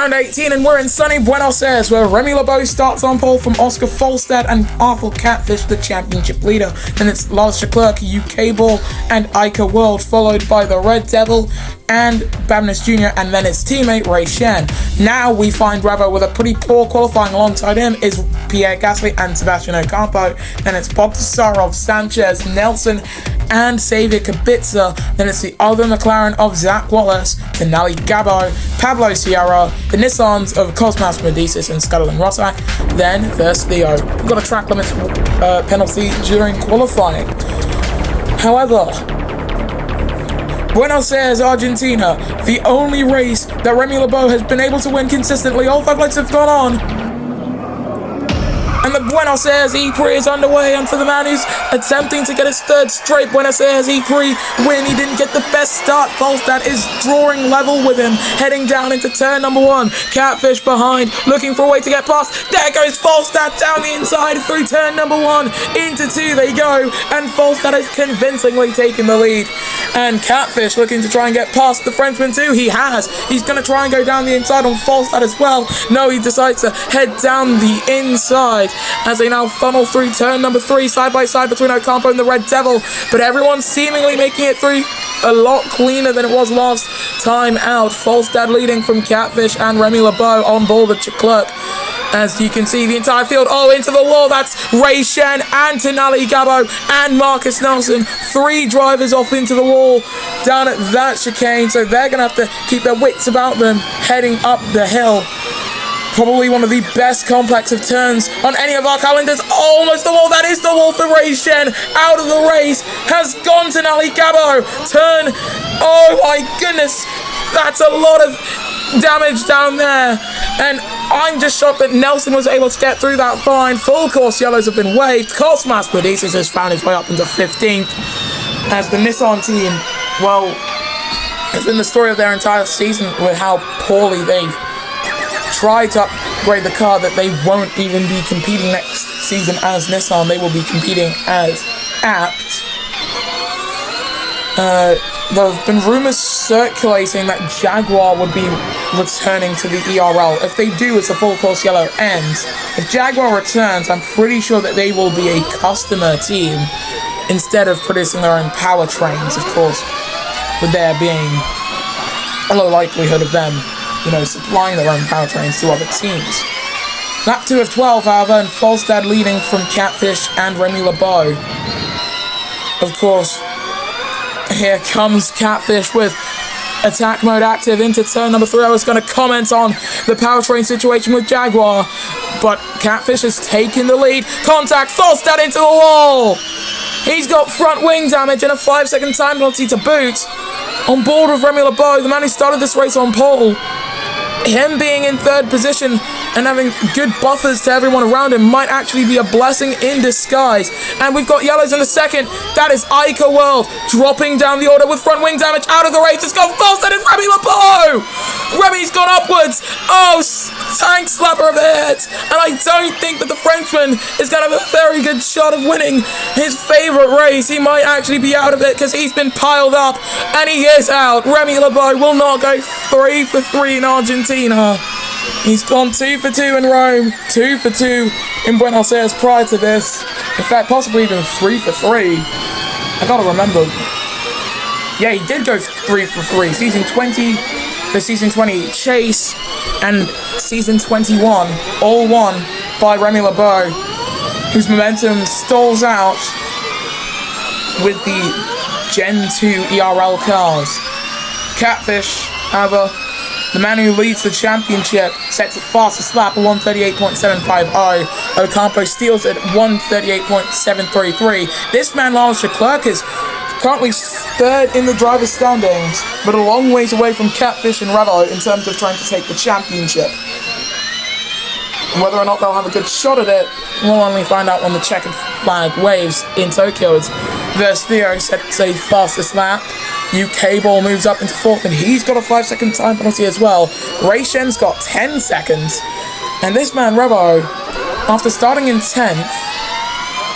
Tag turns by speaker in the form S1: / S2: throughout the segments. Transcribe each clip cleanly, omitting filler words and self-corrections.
S1: Round 18, and we're in sunny Buenos Aires, where Remy LeBeau starts on pole from Oscar Folstad and Arthur Catfish, the championship leader. Then it's Lars Leclerc, UK Ball, and Ica World, followed by the Red Devil and Buenos Jr., and then his teammate Ray Shen. Now we find Revo with a pretty poor qualifying. Alongside him is Pierre Gasly and Sebastian Ocampo. Then it's Bogdasarov, Sanchez, Nelson, and Xavier Kubica. Then it's the other McLaren of Zach Wallace, Denali Gabo, Pablo Sierra, the Nissans of Cosmas Medicis and Scuttle Rossack. Then there's Theo. We've got a track limit penalty during qualifying. However, Buenos Aires, Argentina, the only race that Remy LeBeau has been able to win consistently. All 5 legs have gone on. And the Buenos Aires E-Prix is underway, and for the man who's attempting to get his third straight Buenos Aires E-Prix win, he didn't get the best start. Folstad is drawing level with him, heading down into turn number 1. Catfish behind, looking for a way to get past. There goes Folstad down the inside through turn number 1. Into 2 they go, and Folstad has convincingly taken the lead. And Catfish looking to try and get past the Frenchman too. He has. He's going to try and go down the inside on Folstad as well. No, he decides to head down the inside as they now funnel through turn number 3, side by side between Ocampo and the Red Devil. But everyone's seemingly making it through a lot cleaner than it was last time out. Folstad leading from Catfish and Remy LeBeau on board with Leclerc. As you can see, the entire field, into the wall. That's Ray Shen, Antonelli Gabo, and Marcus Nelson. 3 drivers off into the wall down at that chicane. So they're going to have to keep their wits about them heading up the hill. Probably one of the best complex of turns on any of our calendars. Almost the wall. That is the wall for Ray Shen. Out of the race has gone to Nelly Gabo. Turn. Oh my goodness. That's a lot of damage down there. And I'm just shocked that Nelson was able to get through that fine. Full course yellows have been waved. Cosmas Medicis has found his way up into 15th. As the Nissan team, well, it's been the story of their entire season with how poorly they've tried to upgrade the car, that they won't even be competing next season as Nissan. They will be competing as Apt. There have been rumors circulating that Jaguar would be returning to the ERL. If they do, it's a full course yellow ends. If Jaguar returns, I'm pretty sure that they will be a customer team instead of producing their own powertrains, of course, with there being a low likelihood of them supplying their own powertrains to other teams. Lap 2 of 12, however, and Folstad leading from Catfish and Remy LeBeau. Of course, here comes Catfish with attack mode active into turn number 3. I was going to comment on the powertrain situation with Jaguar, but Catfish has taken the lead. Contact, Folstad into the wall! He's got front wing damage and a 5-second time penalty to boot. On board with Remy LeBeau, the man who started this race on pole. Him being in 3rd position and having good buffers to everyone around him might actually be a blessing in disguise. And we've got yellows in the 2nd. That is Ica World dropping down the order with front wing damage. Out of the race, it's gone fast. That is Remy LeBeau. Remy's gone upwards. Tank slapper of the head. And I don't think that the Frenchman is going to have a very good shot of winning his favourite race. He might actually be out of it because he's been piled up. And he is out. Remy LeBeau will not go 3 for 3 in Argentina. He's gone 2 for 2 in Rome, 2 for 2 in Buenos Aires prior to this. In fact, possibly even 3 for 3. I gotta remember. Yeah, he did go 3 for 3. The season 20 chase and season 21, all won by Remy LeBeau, whose momentum stalls out with the Gen 2 ERL cars. Catfish, however, the man who leads the championship, sets a fastest lap of 138.750. Ocampo steals it at 138.733. This man, Lars Leclerc, is currently 3rd in the driver's standings, but a long ways away from Catfish and Revo in terms of trying to take the championship. Whether or not they'll have a good shot at it, we'll only find out when the checkered flag waves in Tokyo. As Theo sets a fastest lap. UK Ball moves up into 4th, and he's got a 5-second time penalty as well. Ray Shen's got 10 seconds. And this man, Revo, after starting in 10th,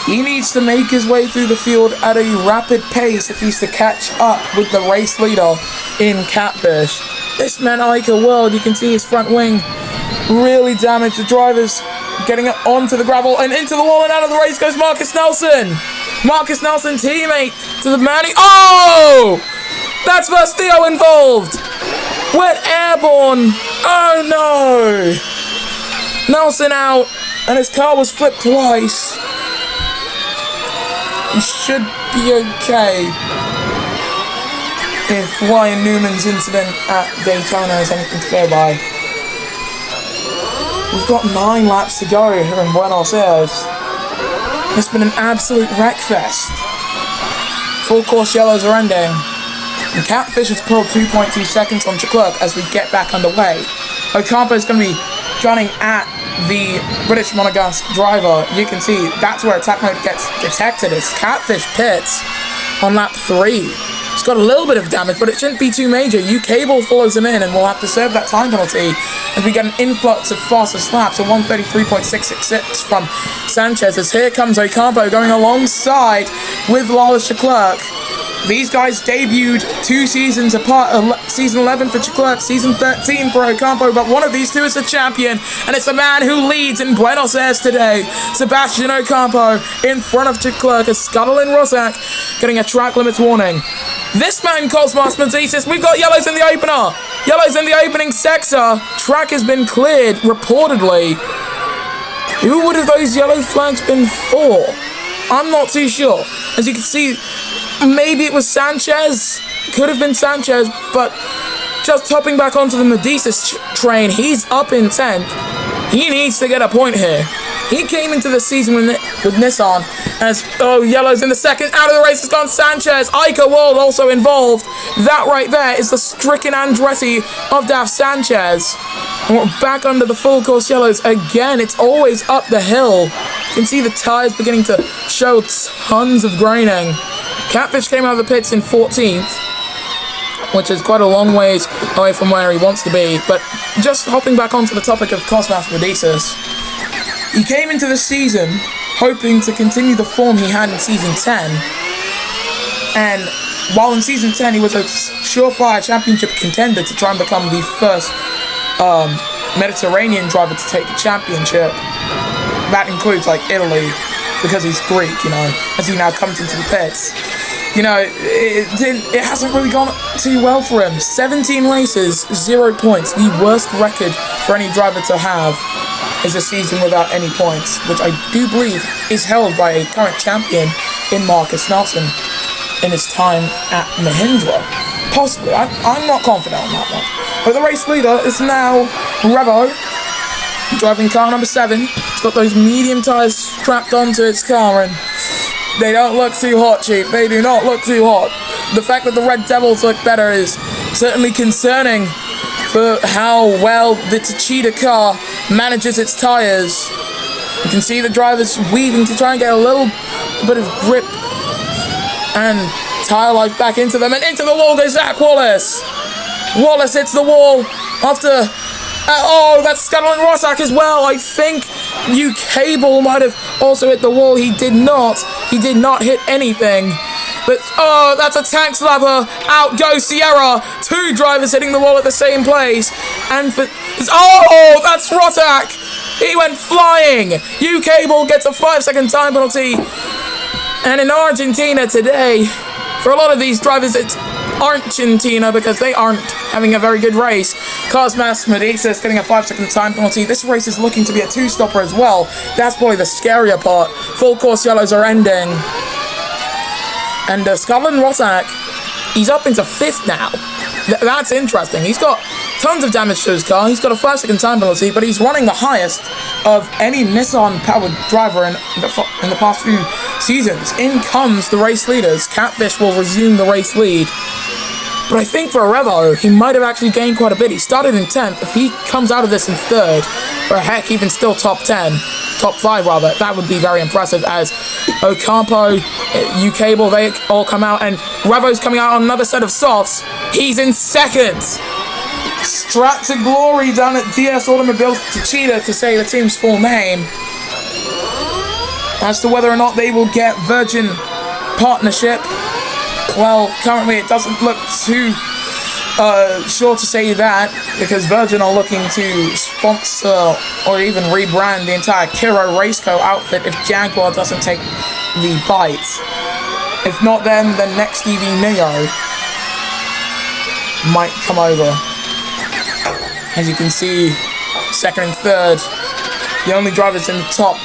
S1: he needs to make his way through the field at a rapid pace if he's to catch up with the race leader in Catfish. This man, Ica World, you can see his front wing really damaged. The driver's getting it onto the gravel and into the wall, and out of the race goes Marcus Nelson. Marcus Nelson, teammate to the man. Oh! That's first Theo involved. Went airborne. Oh no! Nelson out, and his car was flipped twice. He should be okay if Ryan Newman's incident at Daytona is anything to go by. We've got 9 laps to go here in Buenos Aires. It's been an absolute wreckfest. Full course yellows are ending. And Catfish has pulled 2.2 seconds on Leclerc as we get back underway. Ocampo is going to be gunning at the British Monegasque driver. You can see that's where attack mode gets detected. It's Catfish pits on lap 3. He's got a little bit of damage, but it shouldn't be too major. U-Cable follows him in, and we'll have to serve that time penalty as we get an influx of fastest laps, a 133.666 from Sanchez. As here comes Ocampo going alongside with Lawless Leclerc. These guys debuted 2 seasons apart, season 11 for Leclerc, season 13 for Ocampo, but one of these two is the champion, and it's the man who leads in Buenos Aires today. Sebastian Ocampo in front of Leclerc as Scuttle and Rossack getting a track limits warning. This man, Cosmos Mazesis, we've got yellows in the opener. Yellows in the opening sector. Track has been cleared, reportedly. Who would have those yellow flags been for? I'm not too sure. As you can see, maybe it was Sanchez. Could have been Sanchez, but just hopping back onto the Medicis train, he's up in 10th. He needs to get a point here. He came into the season with Nissan as, yellow's in the second. Out of the race has gone Sanchez. Ica World also involved. That right there is the stricken Andretti of Daf Sanchez. And we're back under the full course yellows again. It's always up the hill. You can see the tyres beginning to show tons of graining. Catfish came out of the pits in 14th, which is quite a long ways away from where he wants to be. But just hopping back onto the topic of Cosmas Medicis, he came into the season hoping to continue the form he had in season 10. And while in season 10 he was a surefire championship contender to try and become the first Mediterranean driver to take the championship. That includes like Italy, because he's Greek, as he now comes into the pits. It hasn't really gone too well for him. 17 races, 0 points. The worst record for any driver to have is a season without any points, which I do believe is held by a current champion in Marcus Nelson in his time at Mahindra. Possibly. I'm not confident on that one. But the race leader is now Revo, driving car number 7. It's got those medium tyres strapped onto its car, and they don't look too hot, Chief. They do not look too hot. The fact that the Red Devils look better is certainly concerning for how well the Techeetah car manages its tyres. You can see the drivers weaving to try and get a little bit of grip and tyre life back into them, and into the wall goes Zach Wallace. Wallace hits the wall after... that's Scuttle and Rossack as well. I think U-Cable might have also hit the wall. He did not. He did not hit anything. But, that's a tank slapper. Out goes Sierra. 2 drivers hitting the wall at the same place. And that's Rossack. He went flying. U-Cable gets a 5-second time penalty. And in Argentina today, for a lot of these drivers, it's Argentina because they aren't having a very good race. Cosmas Medicis getting a 5-second time penalty. This race is looking to be a 2-stopper as well. That's probably the scarier part. Full course yellows are ending. And Scotland Rossack, he's up into 5th now. That's interesting. He's got tons of damage to his car. He's got a 5-second time penalty, but he's running the highest of any Nissan-powered driver in the past few seasons. In comes the race leaders. Catfish will resume the race lead. But I think for Revo, he might have actually gained quite a bit. He started in 10th. If he comes out of this in 3rd, or heck, even still top 10, top 5 rather, that would be very impressive, as Ocampo, U-Cable, they all come out, and Revo's coming out on another set of softs. He's in 2nd. Strat to glory down at DS Automobiles Techeetah, to say the team's full name. As to whether or not they will get Virgin partnership, well, currently it doesn't look too sure to say that, because Virgin are looking to sponsor or even rebrand the entire Kiro Raceco outfit if Jaguar doesn't take the bite. If not, then the next EV Neo might come over. As you can see, second and third, the only drivers in the top.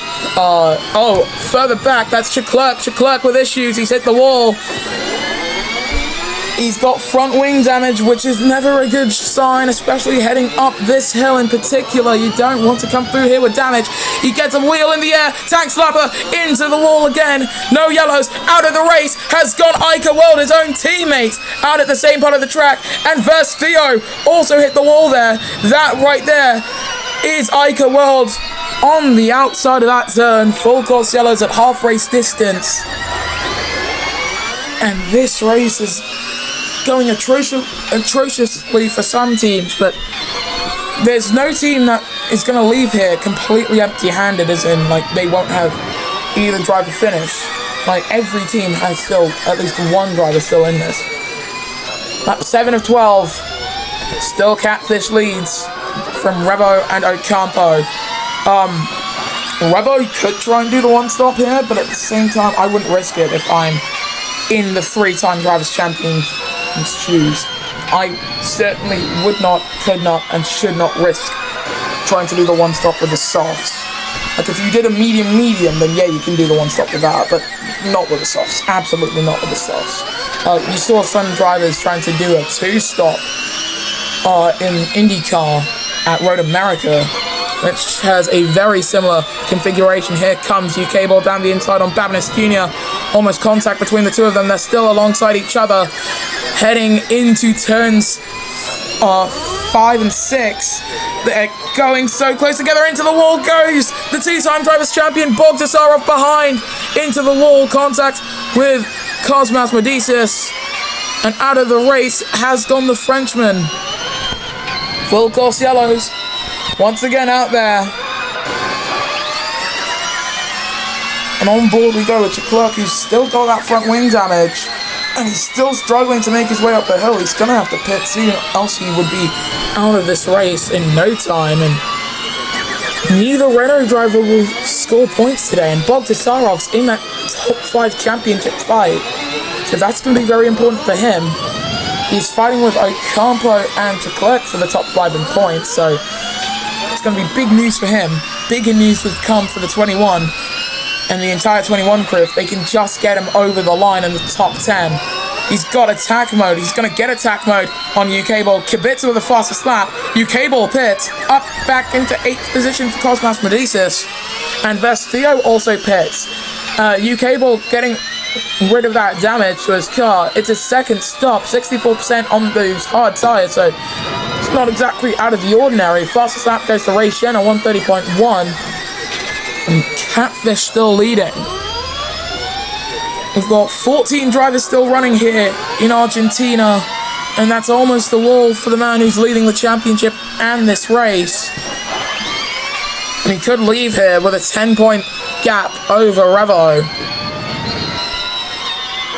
S1: Further back, that's Leclerc with issues. He's hit the wall. He's got front wing damage, which is never a good sign, especially heading up this hill in particular. You don't want to come through here with damage. He gets a wheel in the air, tank slapper into the wall again. No yellows, out of the race has gone Ica World, his own teammate, out at the same part of the track. And Theo also hit the wall there. That right there is Ica World on the outside of that turn. Full course yellows at half race distance. And this race is going atrociously for some teams, but there's no team that is going to leave here completely empty-handed, as in, like, they won't have either driver finish. Like, every team has still at least one driver still in this. Lap 7 of 12, still Catfish leads from Revo and Ocampo. Revo could try and do the one-stop here, but at the same time, I wouldn't risk it if I'm in the three-time Drivers' Champion's shoes. I certainly would not, could not, and should not risk trying to do the one-stop with the softs. Like, if you did a medium, then yeah, you can do the one-stop with that, but not with the softs. Absolutely not with the softs. You saw some drivers trying to do a two-stop in IndyCar at Road America, which has a very similar configuration. Here comes UK ball down the inside on Babinis Jr. Almost contact between the two of them. They're still alongside each other, heading into turns 5 and 6. They're going so close together. Into the wall goes the two-time Drivers' Champion Bogdasarov behind. Into the wall, contact with Cosmas Medicis. And out of the race has gone the Frenchman. Full course yellows once again out there. And on board we go with Leclerc, who's still got that front wing damage. And he's still struggling to make his way up the hill. He's going to have to pit soon, else he would be out of this race in no time. And neither Renault driver will score points today. And Bogdasarov's in that top 5 championship fight. So that's going to be very important for him. He's fighting with Ocampo and Leclerc for the top 5 in points. So it's going to be big news for him. Bigger news would come for the 21. And the entire 21 crew, if they can just get him over the line in the top 10. He's got attack mode. He's going to get attack mode on UK Ball. Kubica with the fastest lap. UK Ball pits. Up back into 8th position for Cosmas Medicis. And Theo also pits. UK Ball getting rid of that damage to his car. It's his second stop. 64% on those hard tires. So it's not exactly out of the ordinary. Fastest lap goes to Ray Shen at 130.1. And Catfish still leading. We've got 14 drivers still running here in Argentina, and that's almost the wall for the man who's leading the championship and this race. And he could leave here with a 10-point gap over Revo.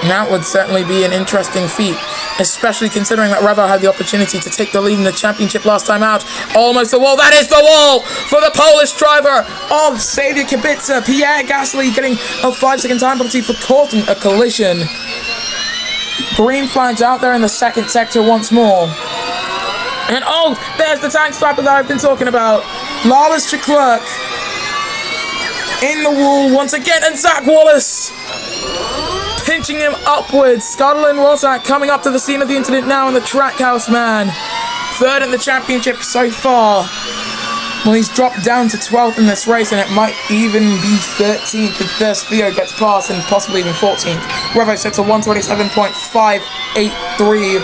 S1: And that would certainly be an interesting feat, especially considering that Revo had the opportunity to take the lead in the championship last time out. Almost the wall. That is the wall for the Polish driver of Xavier Kubica. Pierre Gasly getting a 5-second time penalty for causing a collision. Green flags out there in the second sector once more. And there's the tank slapper that I've been talking about. Lawless Leclerc in the wall once again, and Zach Wallace pinching him upwards. Scotland Rosak coming up to the scene of the incident now in the Trackhouse man. 3rd in the championship so far. Well, he's dropped down to 12th in this race, and it might even be 13th if Theo gets past, and possibly even 14th. Revo sets a 127.583.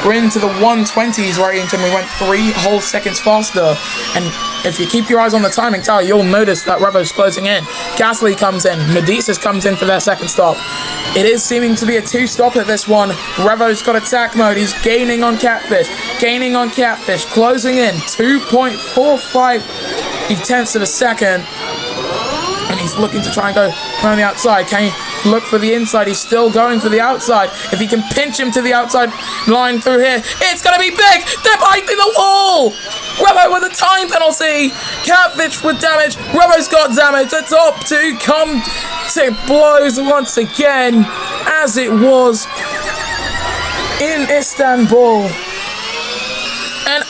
S1: We're into the 120s range, and we went 3 whole seconds faster. And if you keep your eyes on the timing tower, you'll notice that Revo's closing in. Gasly comes in. Medicis comes in for their second stop. It is seeming to be a 2-stop at this one. Revo's got attack mode. He's gaining on Catfish. Closing in. 2.45 tenths of a second. And He's looking to try and go around the outside. Can he look for the inside? He's still going for the outside. If he can pinch him to the outside line through here, it's going to be big. There might be the wall. Revo with a time penalty. Catfish with damage. Revo's got damage. The top two come to blows once again, as it was in Istanbul. And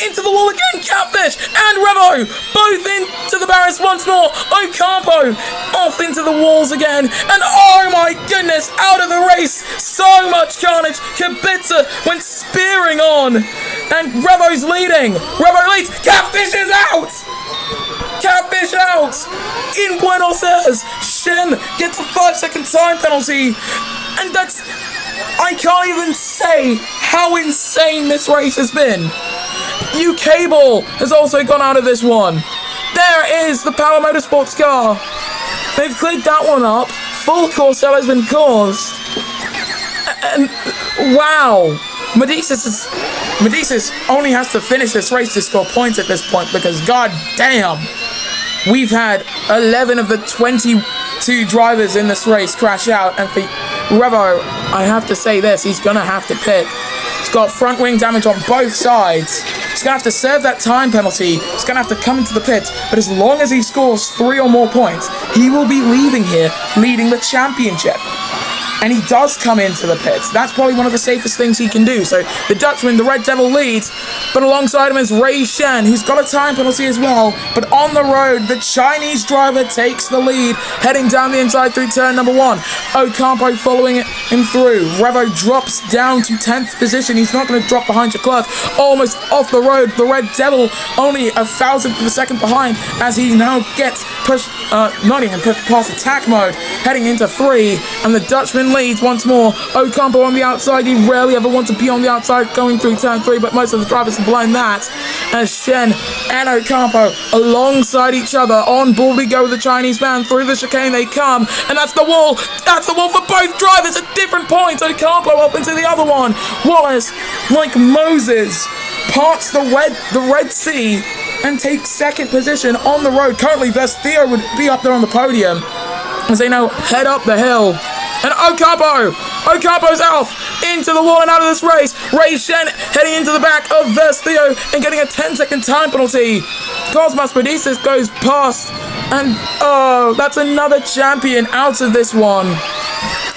S1: into the wall again, Catfish and Revo, both into the barriers once more. Ocampo off into the walls again, and oh my goodness, out of the race, so much carnage. Kubica went spearing on, and Revo's leading. Revo leads, Catfish is out! Catfish out! In Buenos Aires, Shen gets a 5-second time penalty, and that's... I can't even say how insane this race has been. UK Ball has also gone out of this one. There is the Power Motorsports car. They've cleared that one up. Full course yellow has been caused. And wow. Medicis only has to finish this race to score points at this point, because god damn, we've had 11 of the 22 drivers in this race crash out, and for Revo, I have to say this, he's gonna have to pit. He's got front wing damage on both sides. He's gonna have to serve that time penalty. He's gonna have to come into the pits, but as long as he scores 3 or more points, he will be leaving here leading the championship. And he does come into the pits. That's probably one of the safest things he can do. So the Dutchman, the Red Devil, leads, but alongside him is Ray Shen. He's got a time penalty as well, but on the road, the Chinese driver takes the lead, heading down the inside through turn number 1. Ocampo following him through. Revo drops down to 10th position. He's not going to drop behind Leclerc. Almost off the road. The Red Devil only a thousandth of a second behind, as he now gets pushed, not even pushed past attack mode, heading into 3, and the Dutchman leads once more. Ocampo on the outside. You rarely ever want to be on the outside going through turn 3, but most of the drivers have learned that. As Shen and Ocampo alongside each other, on board we go with the Chinese man. Through the chicane they come, and that's the wall. That's the wall for both drivers at different points. Ocampo up into the other one. Wallace, like Moses, parts the Red Sea and takes 2nd position on the road. Currently, Theo would be up there on the podium as they now head up the hill. And Ocampo's off into the wall and out of this race. Ray Shen heading into the back of Theo and getting a 10-second time penalty. Cosmas Medicis goes past, and that's another champion out of this one.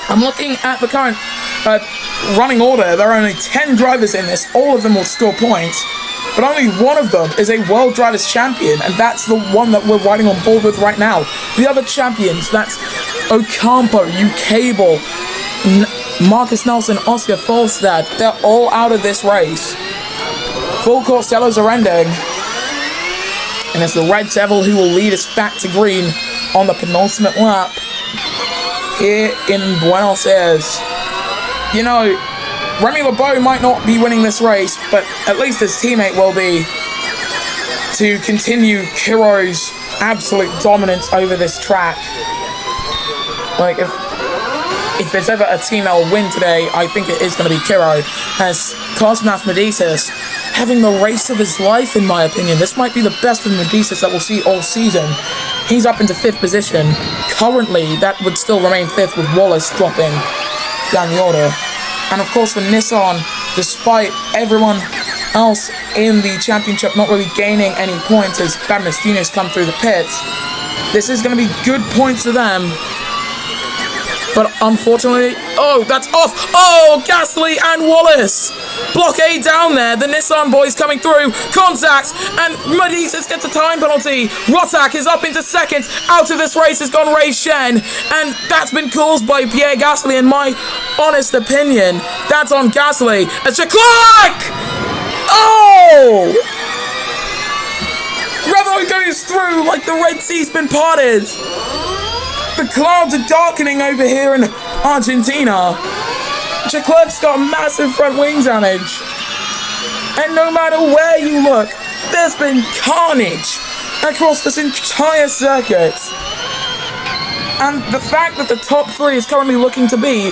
S1: I'm looking at the current running order. There are only 10 drivers in this. All of them will score points, but only one of them is a World Drivers Champion, and that's the one that we're riding on board with right now. The other champions, that's Ocampo, UK Ball, Marcus Nelson, Oscar Falstad, they're all out of this race. Full course yellows are ending, and it's the Red Devil who will lead us back to green on the penultimate lap here in Buenos Aires. You know, Remy LeBeau might not be winning this race, but at least his teammate will be, to continue Kiro's absolute dominance over this track. Like, if there's ever a team that will win today, I think it is going to be Kiro, as Cosmas Medicis having the race of his life, in my opinion. This might be the best of Medicis that we'll see all season. He's up into 5th position. Currently, that would still remain 5th with Wallace dropping down the order. And of course for Nissan, despite everyone else in the championship not really gaining any points as Badness Jr.'s come through the pits, this is going to be good points for them. But unfortunately, that's off. Gasly and Wallace. Blockade down there. The Nissan boys coming through. Contact, and Medicis gets a time penalty. Rotak is up into 2nd. Out of this race has gone Ray Shen, and that's been caused by Pierre Gasly, in my honest opinion. That's on Gasly. As Leclerc! Revo goes through like the Red Sea's been parted. The clouds are darkening over here in Argentina. Leclerc's got massive front wing damage. And no matter where you look, there's been carnage across this entire circuit. And the fact that the top 3 is currently looking to be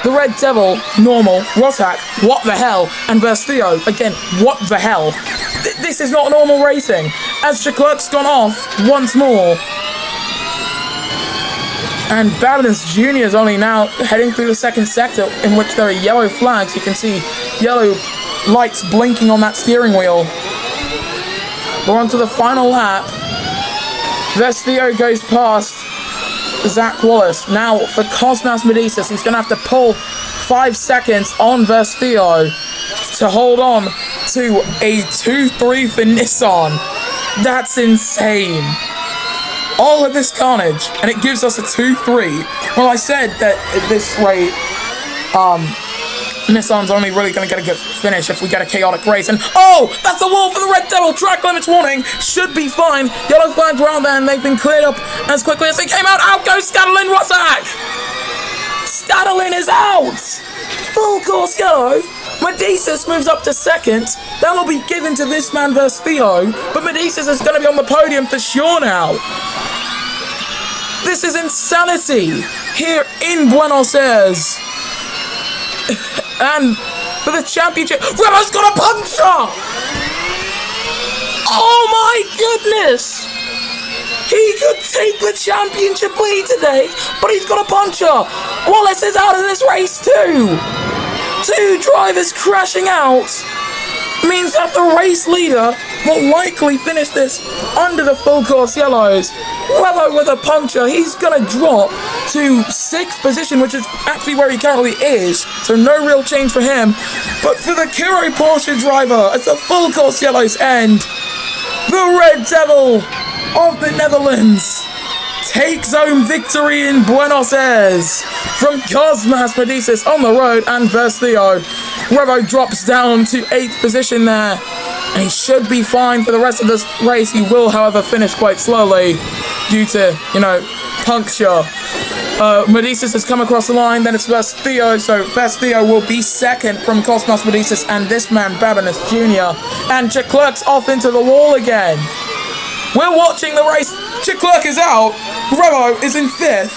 S1: the Red Devil, Normal, Rotak, what the hell, and Theo, again, what the hell. This is not normal racing. As Leclerc's gone off once more. And Buenos Jr. is only now heading through the second sector, in which there are yellow flags. You can see yellow lights blinking on that steering wheel. We're on to the final lap. Vestio goes past Zach Wallace. Now for Cosmas Medicis, he's going to have to pull 5 seconds on Vestio to hold on to a 2-3 for Nissan. That's insane. All of this carnage, and it gives us a 2-3. Well, I said that at this rate, Nissan's only really going to get a good finish if we get a chaotic race. And oh, that's the wall for the Red Devil. Track limits warning. Should be fine. Yellow flags around there, and they've been cleared up as quickly as they came out. Out goes Stadolin Rosak. Stadolin is out. Full course yellow. Medicis moves up to second. That'll be given to this man Vestio, but Medicis is going to be on the podium for sure now. This is insanity here in Buenos Aires. And for the championship, Revo's got a puncture! Oh my goodness! He could take the championship lead today, but he's got a puncture. Wallace is out of this race too. 2 drivers crashing out means that the race leader will likely finish this under the full course yellows. Revo with a puncture, he's gonna drop to 6th position, which is actually where he currently is, so no real change for him. But for the Kiro Porsche driver, as the full course yellows end, the Red Devil of the Netherlands takes home victory in Buenos Aires from Cosmas Medicis on the road and Vestio. Revo drops down to 8th position there, and he should be fine for the rest of this race. He will, however, finish quite slowly due to, puncture. Medicis has come across the line, then it's Vestio, so Vestio will be second from Cosmas Medicis and this man, Buenos Jr. And Leclerc's off into the wall again. We're watching the race. Leclerc is out. Revo is in 5th.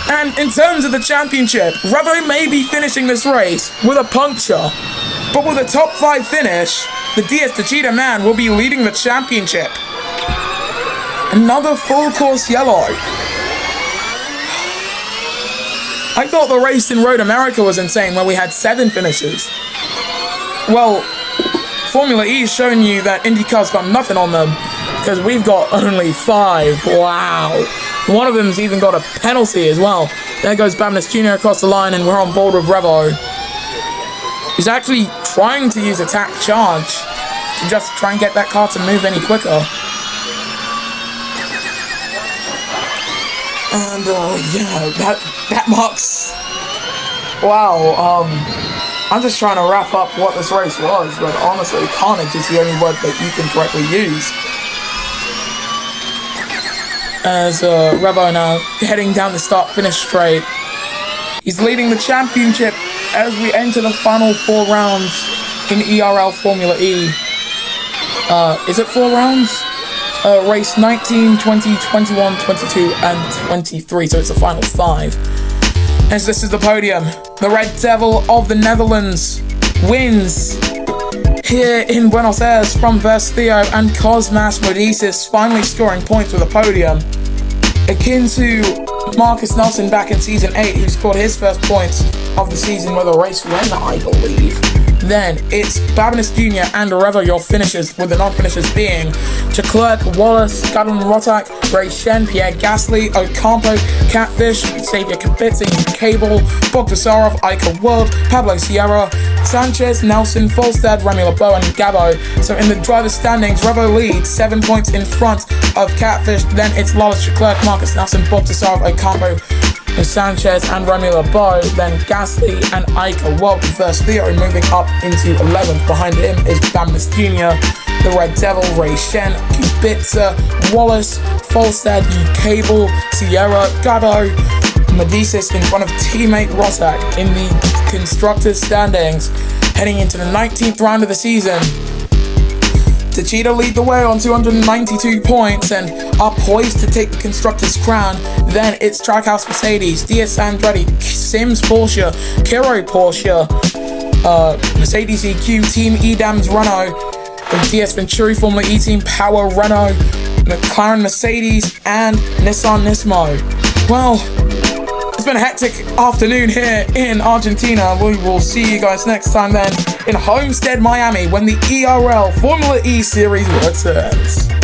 S1: And in terms of the championship, Revo may be finishing this race with a puncture, but with a top 5 finish, the DS Techeetah man will be leading the championship. Another full course yellow. I thought the race in Road America was insane, where we had 7 finishes. Well, Formula E's showing you that IndyCar's got nothing on them, because we've got only 5. Wow. One of them's even got a penalty as well. There goes Buenos Jr. across the line, and we're on board with Revo. He's actually trying to use attack charge to just try and get that car to move any quicker. And, that marks... Wow, I'm just trying to wrap up what this race was, but honestly, carnage is the only word that you can correctly use. As Revo now heading down the start-finish straight. He's leading the championship as we enter the final 4 rounds in ERL Formula E. Is it 4 rounds? Race 19, 20, 21, 22, and 23, so it's the final 5. As this is the podium, the Red Devil of the Netherlands wins here in Buenos Aires from Vestio, and Cosmas Medicis finally scoring points with a podium, akin to Marcus Nelson back in Season 8, who scored his first points of the season with a race win, I believe. Then it's Buenos Jr. and Revo, your finishers, with the non-finishers being Leclerc, Wallace, Stadolin Rosak, Ray Shen, Pierre Gasly, Ocampo, Catfish, Xavier Kubica, Cable, Bogdasarov, Ica World, Pablo Sierra, Sanchez, Nelson, Falstad, Remy LeBeau, and Gabo. So in the driver's standings, Revo leads 7 points in front of Catfish. Then it's Lawless, Leclerc, Marcus Nelson, Bogdasarov, Ocampo, Sanchez and Remy LeBeau, then Gasly and Ica World. Vestio moving up into 11th. Behind him is Buenos Jr., the Red Devil, Ray Shen, Kubica, Wallace, Falstad, Cable, Sierra, Gado, Medicis in front of teammate Rosak in the constructors standings. Heading into the 19th round of the season, Techeetah lead the way on 292 points and are poised to take the Constructors' crown. Then it's Trackhouse Mercedes, DS Andretti, Sims Porsche, Kiro Porsche, Mercedes EQ, Team Edams Renault, the DS Venturi Formula E Team Power Renault, McLaren Mercedes, and Nissan Nismo. well, it's been a hectic afternoon here in Argentina. We will see you guys next time then in Homestead, Miami, when the ERL Formula E Series returns.